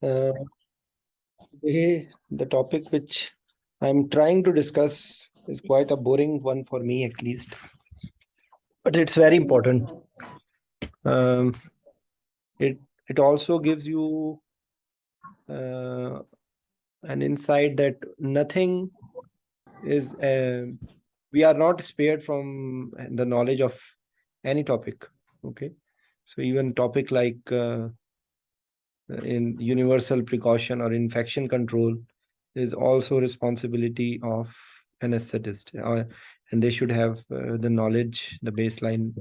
Uh, Today, the topic which I'm trying to discuss is quite a boring one for me, at least, but it's very important. Um, it it also gives you uh, an insight that nothing is we are not spared from the knowledge of any topic. Okay, so even topic like in universal precaution or infection control is also responsibility of anesthetist, and they should have the knowledge, the baseline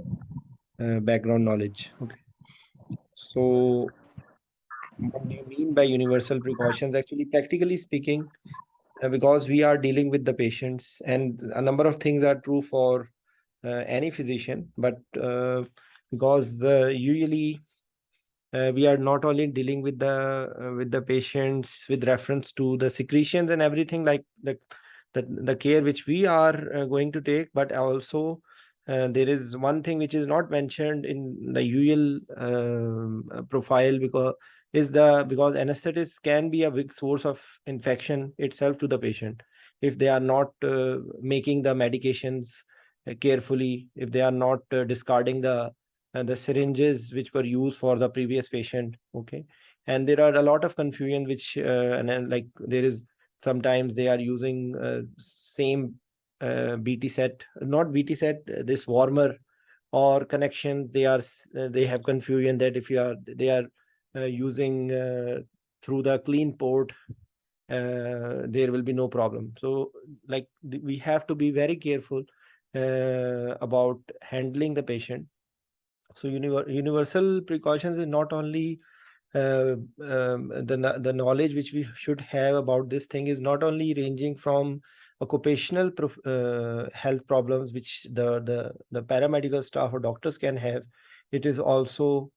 background knowledge. Okay, so what do you mean by universal precautions? Actually, practically speaking, because we are dealing with the patients, and a number of things are true for any physician, but because usually we are not only dealing with the patients with reference to the secretions and everything like the care which we are going to take, but also there is one thing which is not mentioned in the usual profile, because anesthetists can be a big source of infection itself to the patient if they are not making the medications carefully, if they are not discarding the syringes which were used for the previous patient. Okay, and there are a lot of confusion which and then like there is sometimes they are using same bt set, not bt set, this warmer or connection. They have confusion that if you are they are using through the clean port, there will be no problem. So like we have to be very careful about handling the patient. So universal precautions is not only the knowledge which we should have about this thing is not only ranging from occupational health problems which the paramedical staff or doctors can have. It is also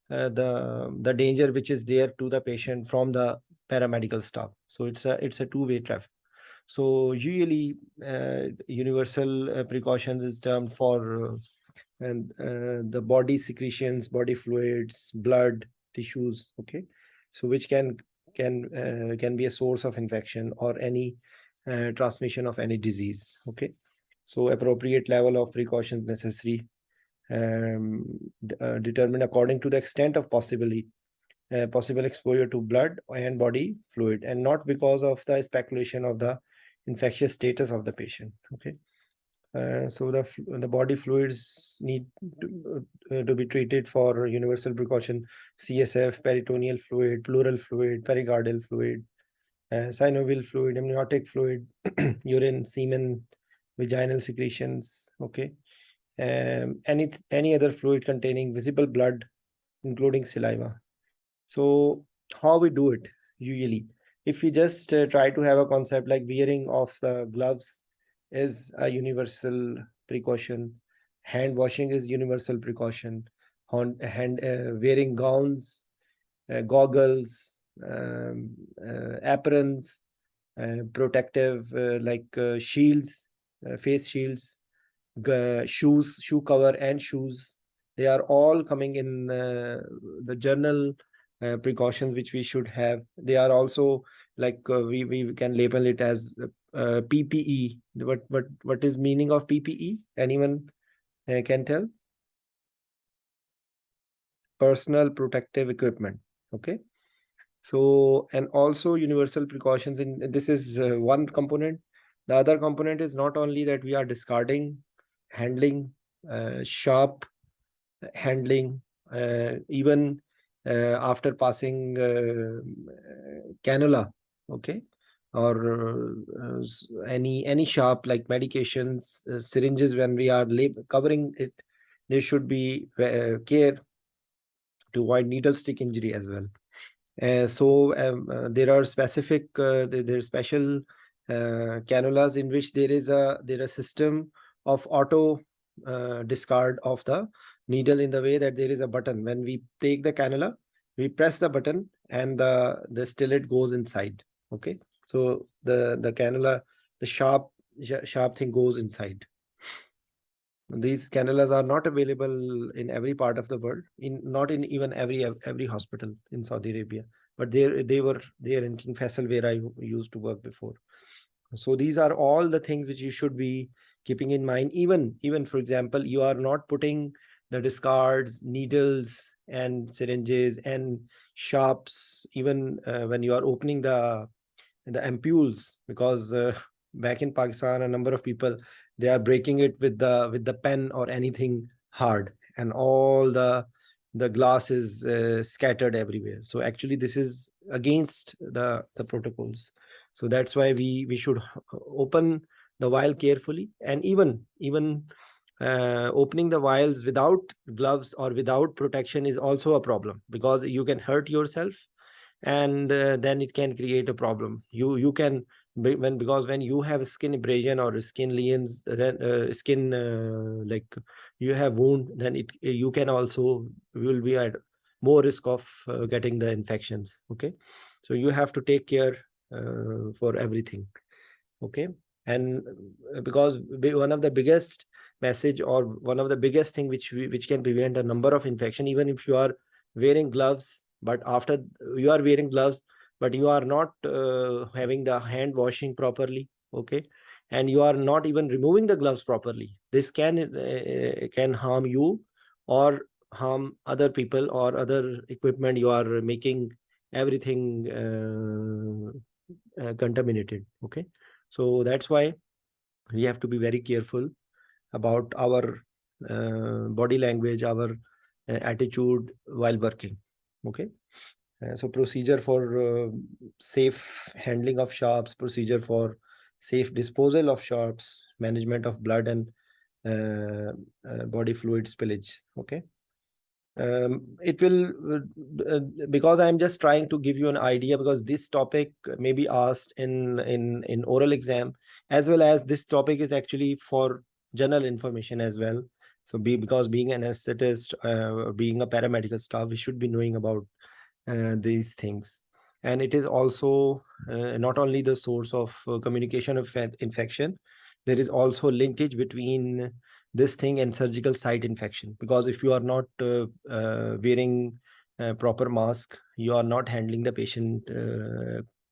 the danger which is there to the patient from the paramedical staff. So it's a two-way traffic. So usually universal precautions is termed for and the body secretions, body fluids, blood, tissues. Okay, so which can be a source of infection or any transmission of any disease. Okay, so appropriate level of precautions necessary, determined according to the extent of possible exposure to blood and body fluid, and not because of the speculation of the infectious status of the patient. Okay, so the body fluids need to be treated for universal precaution: CSF, peritoneal fluid, pleural fluid, pericardial fluid, synovial fluid, amniotic fluid, urine, semen, vaginal secretions. Okay, any other fluid containing visible blood, including saliva. So how we do it usually? If we just try to have a concept like wearing of the gloves is a universal precaution, hand washing is universal precaution, wearing gowns, goggles, aprons, protective shields, face shields, shoes, shoe cover, and shoes. They are all coming in the general precautions which we should have. They are also like we can label it as PPE. What is meaning of PPE? Anyone can tell? Personal protective equipment. Okay. So, and also universal precautions in this is one component. The other component is not only that we are discarding, handling, sharp handling, even after passing cannula. Okay, or any sharp like medications, syringes. When we are covering it, there should be care to avoid needle stick injury as well. There are specific there are special cannulas in which there is a system of auto discard of the needle, in the way that there is a button. When we take the cannula, we press the button and the stillet goes inside. Okay, so the cannula, the sharp thing goes inside. These cannulas are not available in every part of the world, in not in even every hospital in Saudi Arabia, but they were there in King Faisal where I used to work before. So these are all the things which you should be keeping in mind. Even for example, you are not putting the discards, needles and syringes and sharps even when you are opening the ampules, because back in Pakistan, a number of people, they are breaking it with the pen or anything hard, and all the glass is scattered everywhere. So actually, this is against the protocols. So that's why we should open the vial carefully, and even opening the vials without gloves or without protection is also a problem, because you can hurt yourself, and then it can create a problem. You can because when you have skin abrasion or skin lesions, skin like you have wound, then it you can also will be at more risk of getting the infections. Okay, so you have to take care for everything. Okay, and because one of the biggest message or one of the biggest thing which can prevent a number of infection, even if you are wearing gloves, but after you are wearing gloves but you are not having the hand washing properly. Okay, and you are not even removing the gloves properly, this can harm you or harm other people or other equipment. You are making everything contaminated. Okay, so that's why we have to be very careful about our body language, our attitude while working. Okay, so procedure for safe handling of sharps, procedure for safe disposal of sharps, management of blood and body fluid spillage. Okay, it will because I'm just trying to give you an idea, because this topic may be asked in oral exam, as well as this topic is actually for general information as well. So because being an anesthetist, being a paramedical staff, we should be knowing about these things. And it is also not only the source of communication of infection, there is also linkage between this thing and surgical site infection, because if you are not wearing proper mask, you are not handling the patient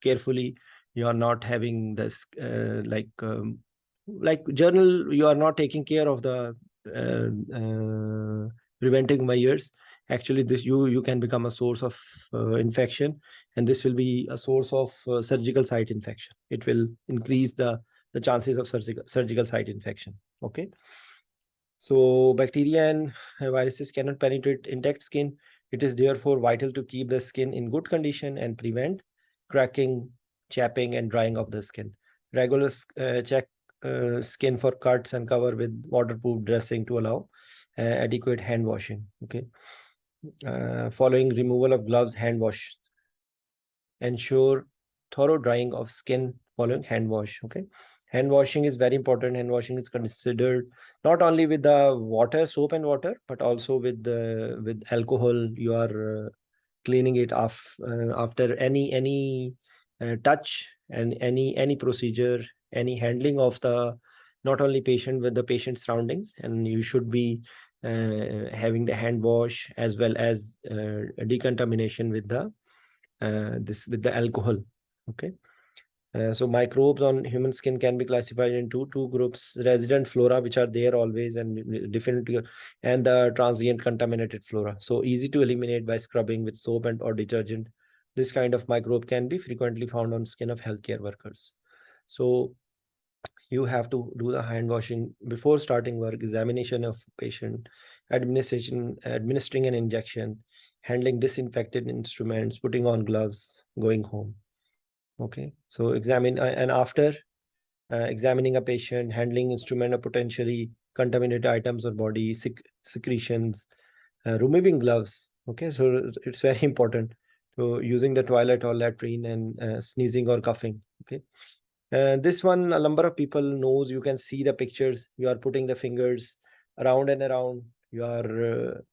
carefully, you are not having this like journal, you are not taking care of the preventing measures. Actually this you can become a source of infection, and this will be a source of surgical site infection. It will increase the chances of surgical site infection. Okay, so bacteria and viruses cannot penetrate intact skin. It is therefore vital to keep the skin in good condition and prevent cracking, chapping, and drying of the skin. Regular check skin for cuts and cover with waterproof dressing to allow adequate hand washing. Okay, following removal of gloves, hand wash. Ensure thorough drying of skin following hand wash. Okay, hand washing is very important. Hand washing is considered not only with the water, soap and water, but also with alcohol. You are cleaning it off after any touch and any procedure, any handling of the not only patient with the patient surroundings. And you should be having the hand wash as well as decontamination with the this with the alcohol. Okay, so microbes on human skin can be classified into two groups: resident flora, which are there always and different, and the transient contaminated flora. So easy to eliminate by scrubbing with soap and or detergent. This kind of microbe can be frequently found on skin of healthcare workers. So you have to do the hand washing before starting work, examination of patient, administering an injection, handling disinfected instruments, putting on gloves, going home. Okay, so examine and after examining a patient, handling instrument or potentially contaminated items or body secretions, removing gloves. Okay, so it's very important. So using the toilet or latrine and sneezing or coughing. Okay, this one a number of people knows. You can see the pictures. You are putting the fingers around and around. You are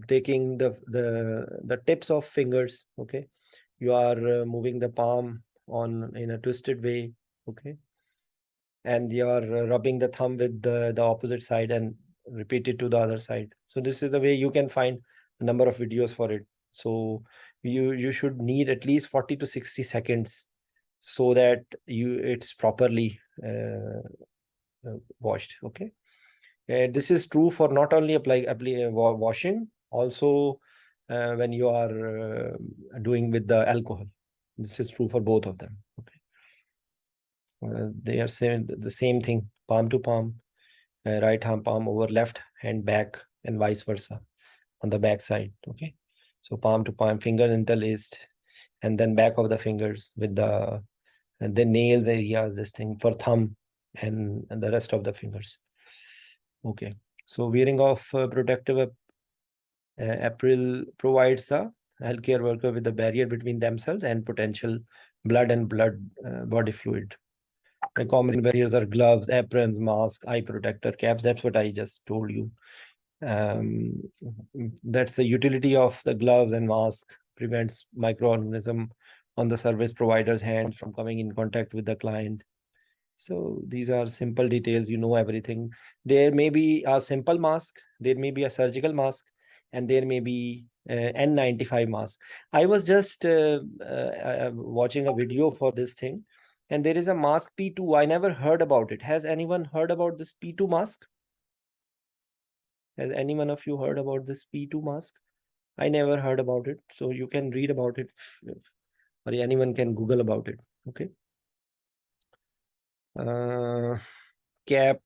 taking the tips of fingers. Okay, you are moving the palm on in a twisted way. Okay, and you are rubbing the thumb with the opposite side and repeat it to the other side. So this is the way you can find a number of videos for it. So you should need at least 40 to 60 seconds so that it's properly washed. Okay. This is true for not only washing, also when you are doing with the alcohol. This is true for both of them. Okay. They are saying the same thing, palm to palm, right hand palm over left hand back, and vice versa on the back side. Okay. So palm to palm, finger interlaced, and then back of the fingers with the nails areas, this thing for thumb and the rest of the fingers. Okay. So wearing of protective apparel provides a healthcare worker with a barrier between themselves and potential blood and body fluid. The common barriers are gloves, aprons, mask, eye protector, caps. That's what I just told you. Um, that's the utility of the gloves and mask. Prevents microorganism on the service provider's hands from coming in contact with the client. So these are simple details. You know everything. There may be a simple mask. There may be a surgical mask, and there may be N95 mask. I was just watching a video for this thing, and there is a mask P2. I never heard about it. Has anyone heard about this P2 mask? Has any one of you heard about this P2 mask? I never heard about it. So you can read about it, or anyone can Google about it. Okay. Cap,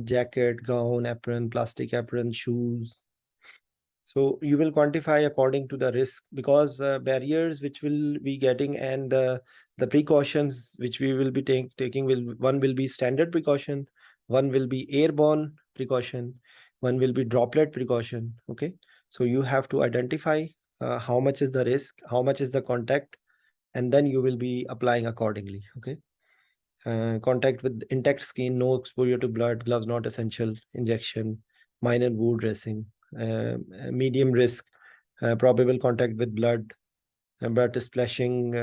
jacket, gown, apron, plastic apron, shoes. So you will quantify according to the risk, because barriers which will be getting, and the precautions which we will be taking will, one will be standard precaution, one will be airborne precaution, one will be droplet precaution. Okay. So you have to identify how much is the risk, how much is the contact, and then you will be applying accordingly. Okay. Contact with intact skin, no exposure to blood, gloves not essential, injection, minor wound dressing, medium risk, probable contact with blood, but splashing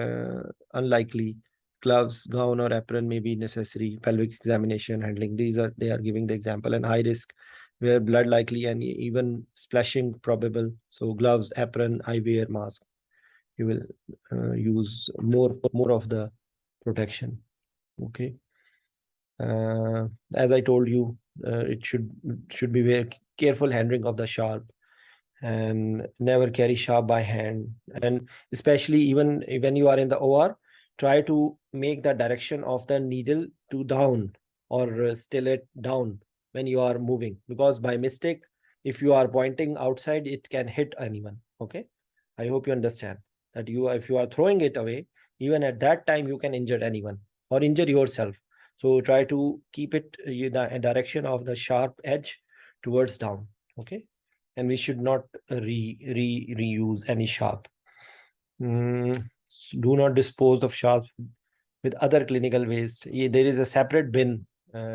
unlikely, gloves, gown or apron may be necessary, pelvic examination, handling. They are giving the example. And high risk, where blood likely and even splashing probable. So gloves, apron, eyewear, mask. You will use more of the protection. Okay. As I told you, it should be very careful handling of the sharp, and never carry sharp by hand. And especially even when you are in the OR, try to make the direction of the needle to down, or still it down when you are moving, because by mistake, if you are pointing outside, it can hit anyone. Okay. I hope you understand that if you are throwing it away, even at that time, you can injure anyone or injure yourself. So try to keep it the direction of the sharp edge towards down. Okay. And we should not reuse any sharp. Mm, do not dispose of sharps with other clinical waste. There is a separate bin,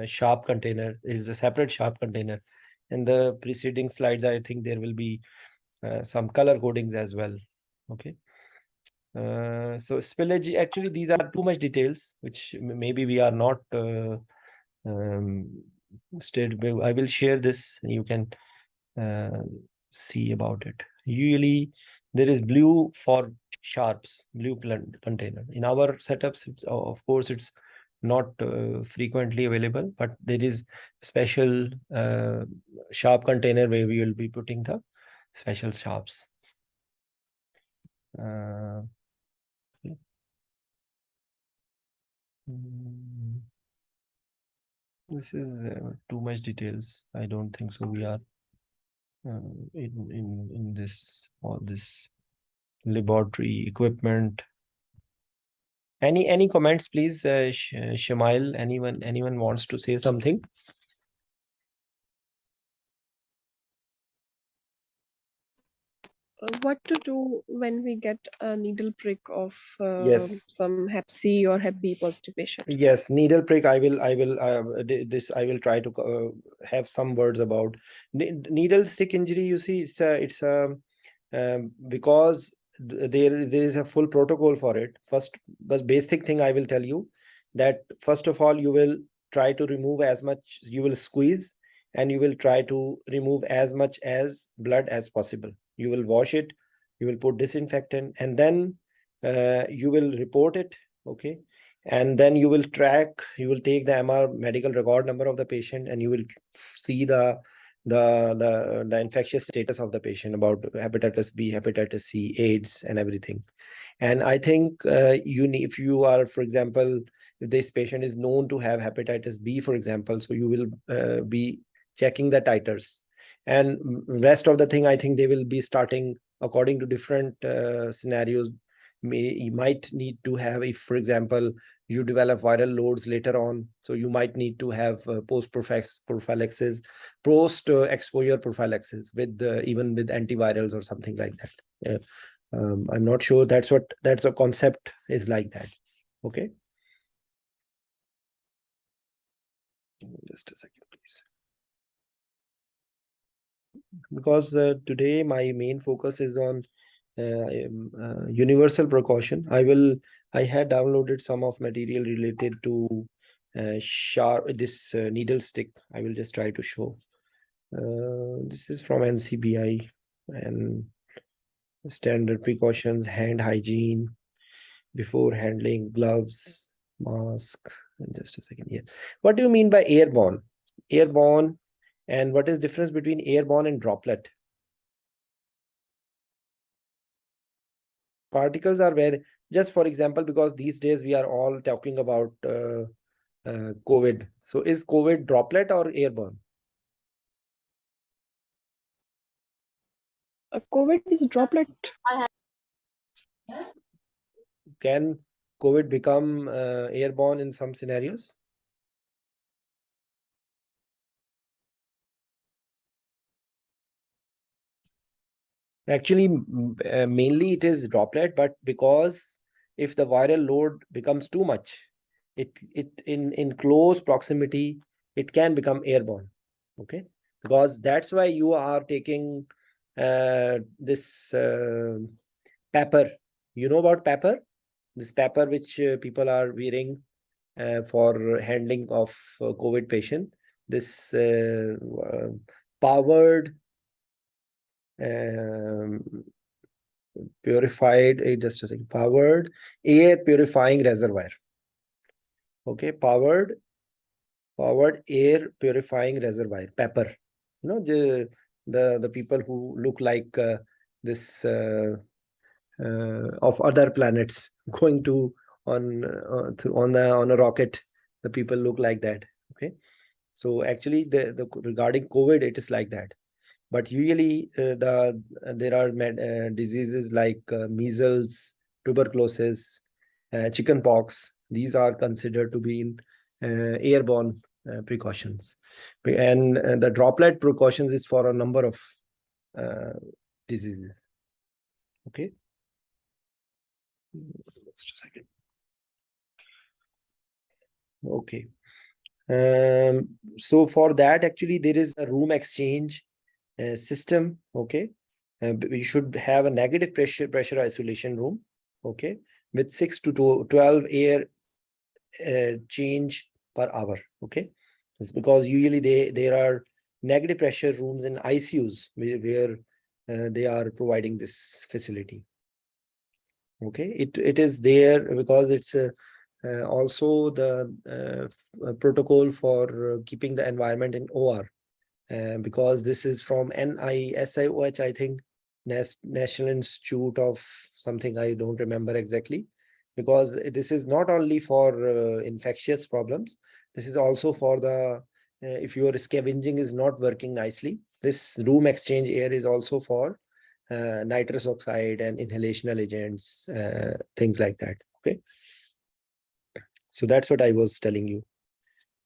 sharp container. There is a separate sharp container. In the preceding slides, I think there will be some color codings as well. Okay. So spillage, actually, these are too much details, which maybe we are not um, stated. I will share this. You can uh, see about it. Usually there is blue for sharps, blue container. In our setups, of course, it's not frequently available, but there is special sharp container where we will be putting the special sharps. Uh, this is too much details. I don't think so. We are in this, all this laboratory equipment. Any comments, please, Shamail? Anyone wants to say something? What to do when we get a needle prick of Yes. some Hep C or Hep B positive patient? Yes, needle prick. I will try to have some words about needle stick injury. You see, it's because there is a full protocol for it. First, the basic thing I will tell you, that first of all, you will try to remove as much. You will squeeze, and you will try to remove as much as blood as possible. You will wash it You will put disinfectant, and then you will report it. Okay. And then you will take the MR, medical record number of the patient, and you will see the infectious status of the patient, about hepatitis B, hepatitis C, AIDS, and everything. And I think you need, if you are, for example, if this patient is known to have hepatitis B, for example, so you will be checking the titers. And rest of the thing, I think they will be starting according to different scenarios. You might need to have, if, for example, you develop viral loads later on, so you might need to have prophylaxis, post exposure prophylaxis with even with antivirals or something like that. I'm not sure that's the concept is like that. Okay. Just a second, please. Because today my main focus is on universal precaution. I had downloaded some of material related to sharp this needle stick. I will just try to show. This is from NCBI, and standard precautions, hand hygiene before handling, gloves, mask. And just a second. Yes. What do you mean by airborne? Airborne, and what is difference between airborne and droplet? Particles are where, just for example, because these days we are all talking about COVID. So is COVID droplet or airborne? COVID is droplet. Can COVID become airborne in some scenarios? Actually, mainly it is droplet, but because if the viral load becomes too much, it in close proximity, it can become airborne. Okay, because that's why you are taking this pepper. You know about pepper? This pepper which people are wearing for handling of COVID patient. This powered um, purified, just a second, powered air purifying reservoir. Okay, powered air purifying reservoir, pepper. You know, the people who look like this of other planets going to on a rocket. The people look like that. Okay, so actually the regarding COVID, it is like that. But usually there are diseases like measles, tuberculosis, chicken pox. These are considered to be in airborne precautions. And the droplet precautions is for a number of uh, diseases. Okay. Just a second. Okay. So for that, actually, there is a room exchange system. Okay. We should have a negative pressure isolation room. Okay. With 6 to 12 air change per hour. Okay. It's because usually there are negative pressure rooms in ICUs where they are providing this facility. Okay. It is there because it's also the protocol for keeping the environment in OR. Because this is from NISIOH, I think, National Institute of something, I don't remember exactly. Because this is not only for infectious problems, this is also for the, if your scavenging is not working nicely, this room exchange air is also for nitrous oxide and inhalational agents, things like that. Okay. So that's what I was telling you.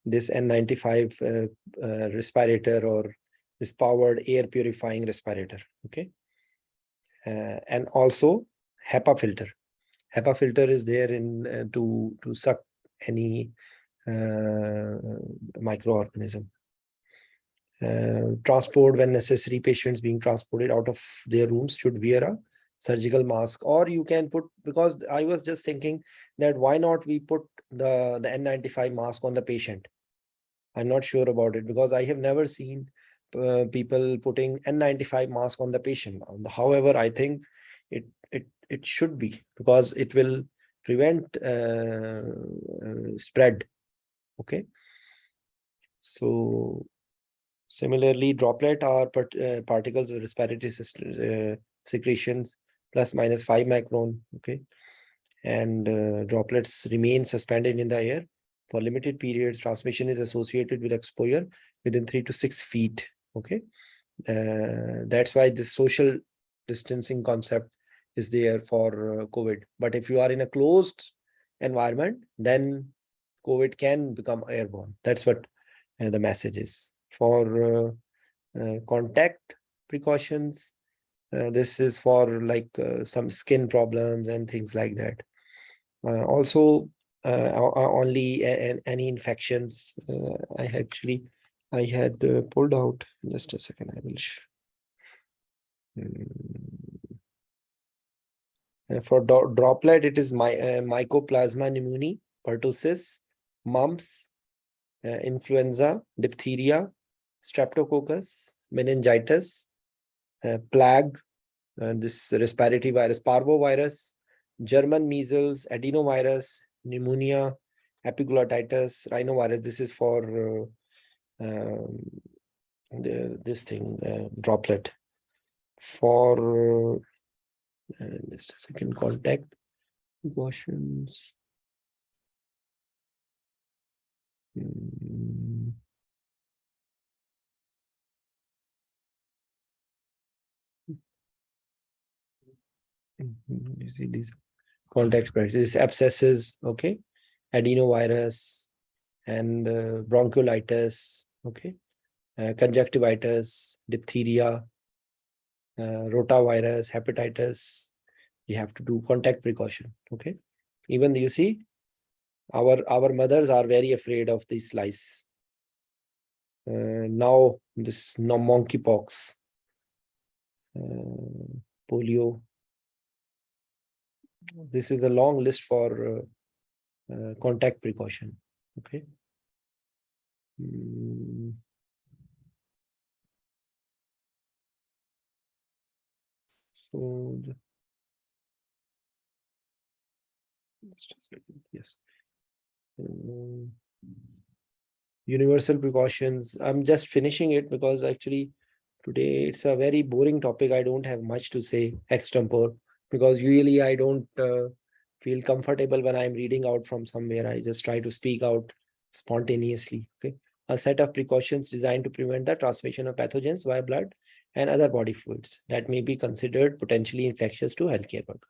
This N95 respirator, or this powered air purifying respirator. Okay. And also HEPA filter. HEPA filter is there in to suck any microorganism. Transport when necessary. Patients being transported out of their rooms should wear a surgical mask, or you can put, because I was just thinking that why not we put the N95 mask on the patient. I'm not sure about it because I have never seen people putting N95 mask on the patient. However, I think It should be, because it will prevent spread. Okay. So similarly, droplet are particles of respiratory system, secretions plus minus 5 micron. Okay. And droplets remain suspended in the air for limited periods. Transmission is associated with exposure within 3 to 6 feet. Okay. That's why this social distancing concept is there for COVID. But if you are in a closed environment, then COVID can become airborne. That's what the message is. For contact precautions, this is for like some skin problems and things like that. Also, only any infections. I had pulled out. Just a second, I will. For droplet, it is Mycoplasma pneumoniae, pertussis, mumps, influenza, diphtheria, streptococcus, meningitis, plague, this respiratory virus, parvovirus, German measles, adenovirus, pneumonia, epiglottitis, rhinovirus. This is for this thing, droplet. For just a second, contact precautions. Mm. You see these contact pressures, abscesses, okay, adenovirus, and bronchiolitis, okay, conjunctivitis, diphtheria, rotavirus, hepatitis. You have to do contact precaution, okay. Even you see, our mothers are very afraid of these lice. Now this no monkeypox, polio. This is a long list for contact precaution. Okay. So yes. Universal precautions. I'm just finishing it because actually today it's a very boring topic. I don't have much to say extempore, because usually I don't feel comfortable when I'm reading out from somewhere. I just try to speak out spontaneously. Okay. A set of precautions designed to prevent the transmission of pathogens via blood and other body fluids that may be considered potentially infectious to healthcare workers.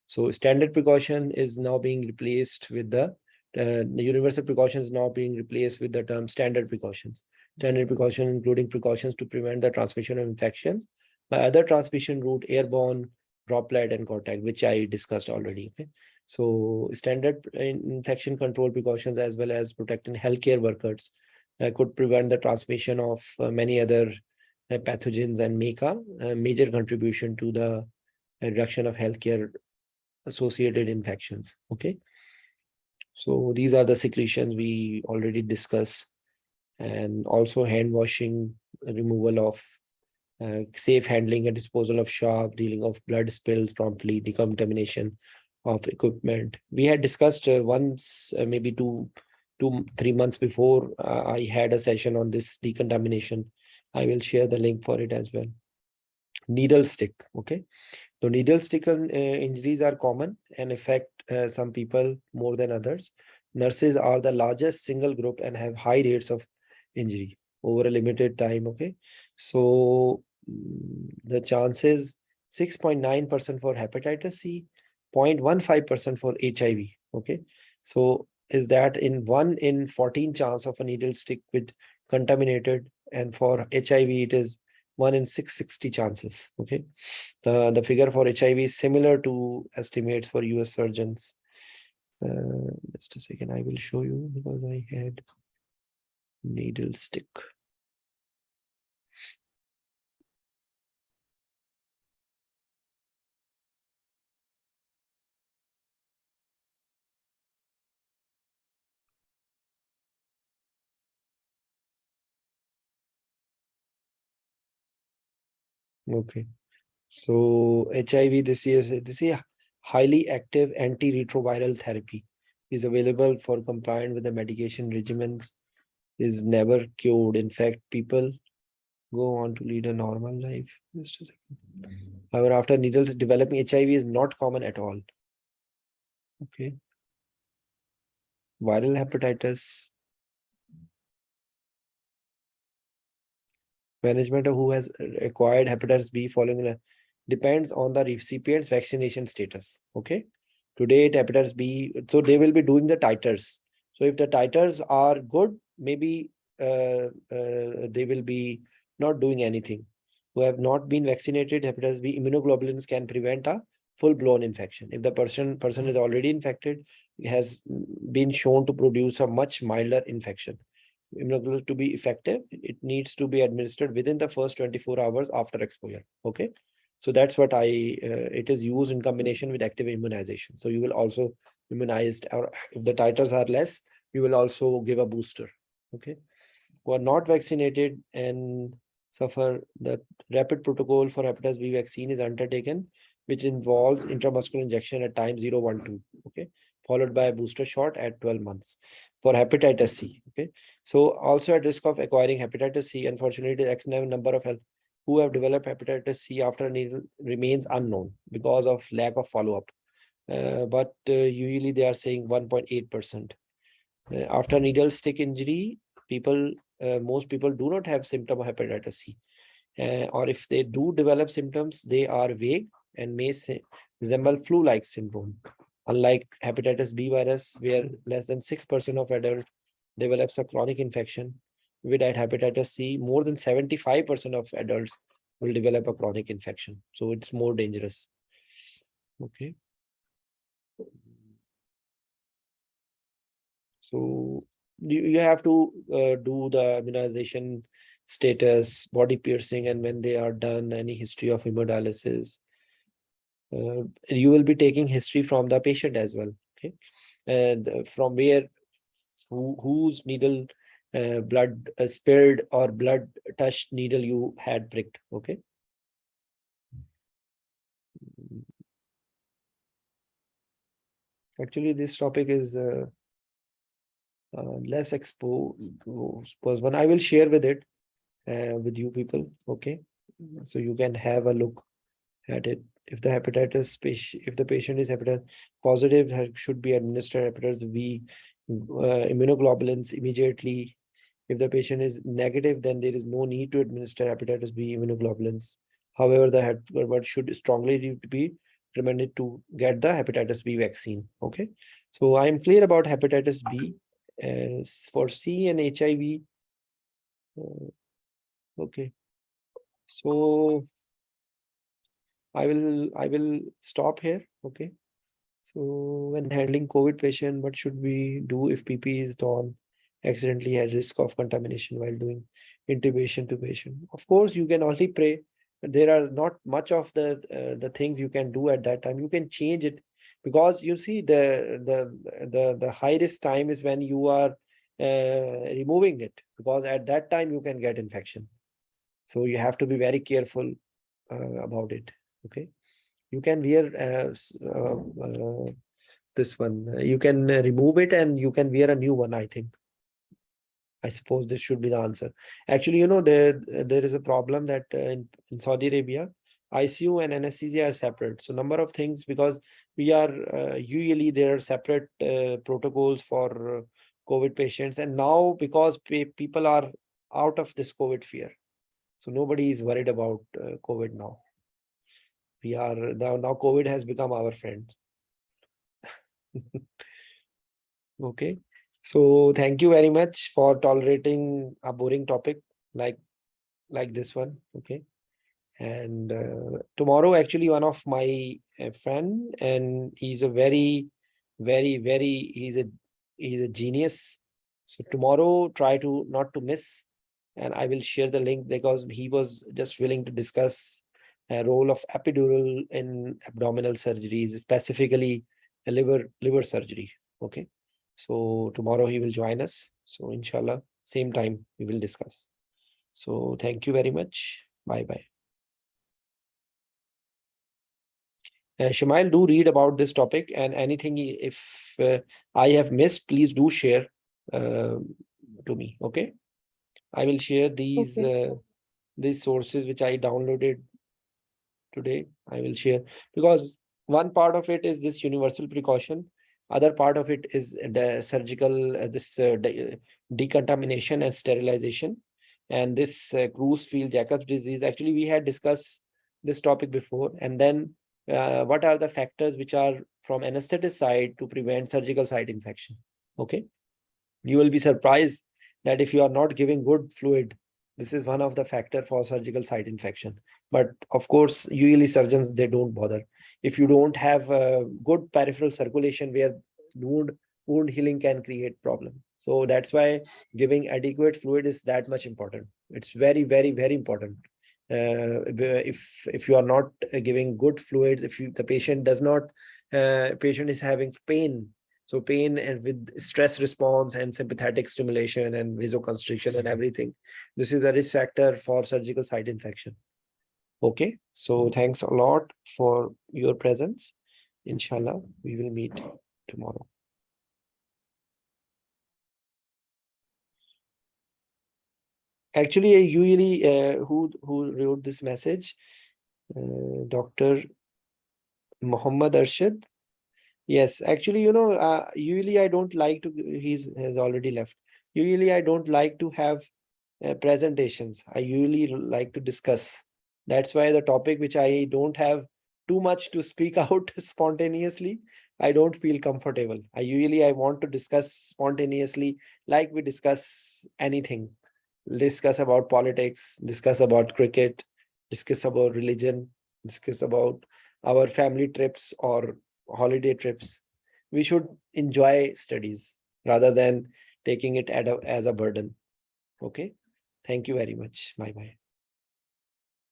So standard precaution is now being replaced with the universal precautions now being replaced with the term standard precautions. Standard precaution including precautions to prevent the transmission of infections by other transmission route, airborne, droplet, and contact, which I discussed already. Okay. So standard infection control precautions as well as protecting healthcare workers could prevent the transmission of many other pathogens and make a major contribution to the reduction of healthcare associated infections. Okay. So these are the secretions we already discussed, and also hand washing, removal of safe handling and disposal of sharp, dealing of blood spills promptly, decontamination of equipment. We had discussed once, maybe 3 months before, I had a session on this decontamination. I will share the link for it as well. Needle stick. Okay. So needle stick injuries are common and affect some people more than others. Nurses are the largest single group and have high rates of injury over a limited time. Okay. So the chances 6.9% for hepatitis C, 0.15% for HIV. Okay. So is that in 1 in 14 chance of a needle stick with contaminated, and for HIV it is 1 in 660 chances. Okay. The figure for HIV is similar to estimates for US surgeons. Just a second, I will show you because I had needle stick. Okay. So HIV, this is a highly active antiretroviral therapy is available for compliant with the medication regimens, is never cured. In fact, people go on to lead a normal life. Just a second. However, after needles, developing HIV is not common at all. Okay. Viral hepatitis, management of who has acquired hepatitis B following depends on the recipient's vaccination status. Okay. To date, hepatitis B, so they will be doing the titers. So if the titers are good, maybe they will be not doing anything. Who have not been vaccinated, hepatitis B immunoglobulins can prevent a full-blown infection. If the person is already infected, it has been shown to produce a much milder infection. Immunoglobulin to be effective, it needs to be administered within the first 24 hours after exposure. Okay. So that's what it is used in combination with active immunization. So you will also immunized, or if the titers are less, you will also give a booster. Okay. Who are not vaccinated and suffer, the rapid protocol for hepatitis B vaccine is undertaken, which involves intramuscular injection at time 0, 1, 2. Okay. Followed by a booster shot at 12 months for hepatitis C. Okay. So also at risk of acquiring hepatitis C, unfortunately, the X number of health who have developed hepatitis C after a needle remains unknown because of lack of follow-up. But usually they are saying 1.8%. After needle stick injury, most people do not have symptom of hepatitis C. Or if they do develop symptoms, they are vague and may resemble flu-like syndrome. Unlike hepatitis B virus, where less than 6% of adults develops a chronic infection, with hepatitis C, more than 75% of adults will develop a chronic infection. So it's more dangerous. Okay. So you have to do the immunization status, body piercing, and when they are done, any history of hemodialysis. You will be taking history from the patient as well. Okay. And from where, whose needle blood spilled or blood touched needle you had pricked. Okay. Actually, this topic is less exposed one. I will share with it with you people. Okay. So you can have a look at it. If the hepatitis patient, if the patient is hepatitis positive, should be administered hepatitis B immunoglobulins immediately. If the patient is negative, then there is no need to administer hepatitis B immunoglobulins. However, the head should strongly be recommended to get the hepatitis B vaccine. Okay, so I am clear about hepatitis B. For C and HIV, okay. So I will stop here. Okay. So when handling COVID patient, what should we do if PP is done accidentally at risk of contamination while doing intubation to patient? Of course, you can only pray. There are not much of the things you can do at that time. You can change it because you see the high risk time is when you are removing it, because at that time you can get infection. So you have to be very careful about it. Okay. You can wear this one. You can remove it and you can wear a new one, I think. I suppose this should be the answer. Actually, there is a problem that in Saudi Arabia, ICU and anesthesia are separate. So number of things, because we are usually there are separate protocols for COVID patients. And now because people are out of this COVID fear, so nobody is worried about COVID now. We are now COVID has become our friend. Okay. So thank you very much for tolerating a boring topic like like this one. Okay. And tomorrow, actually, one of my friend, and he's a very he's a genius. So tomorrow, try to not to miss, and I will share the link because he was just willing to discuss a role of epidural in abdominal surgeries, specifically a liver surgery. Okay. So tomorrow he will join us. So inshallah, same time we will discuss. So thank you very much. Bye bye. Shumail, do read about this topic, and anything if I have missed, please do share to me. Okay, I will share Okay. these sources which I downloaded today. I will share, because one part of it is this universal precaution, other part of it is the surgical decontamination and sterilization, and this cruise field Jacobs disease. Actually, we had discussed this topic before, and then what are the factors which are from anesthetist side to prevent surgical site infection. Okay, you will be surprised that if you are not giving good fluid, this is one of the factor for surgical site infection. But of course, usually surgeons, they don't bother. If you don't have good peripheral circulation where wound wound healing can create problem, so that's why giving adequate fluid is that much important. It's very, very, very important. If you are not giving good fluids, if the patient does not, patient is having pain, so pain and with stress response and sympathetic stimulation and vasoconstriction and everything, this is a risk factor for surgical site infection. Okay, so thanks a lot for your presence. Inshallah, we will meet tomorrow. Actually, usually who wrote this message, Dr. Muhammad Arshad. Yes, actually, usually I don't like to. He's has already left. Usually, I don't like to have presentations. I usually like to discuss. That's why the topic which I don't have too much to speak out spontaneously, I don't feel comfortable. I want to discuss spontaneously, like we discuss anything. Discuss about politics, discuss about cricket, discuss about religion, discuss about our family trips or holiday trips. We should enjoy studies rather than taking it as a burden. Okay. Thank you very much. Bye bye.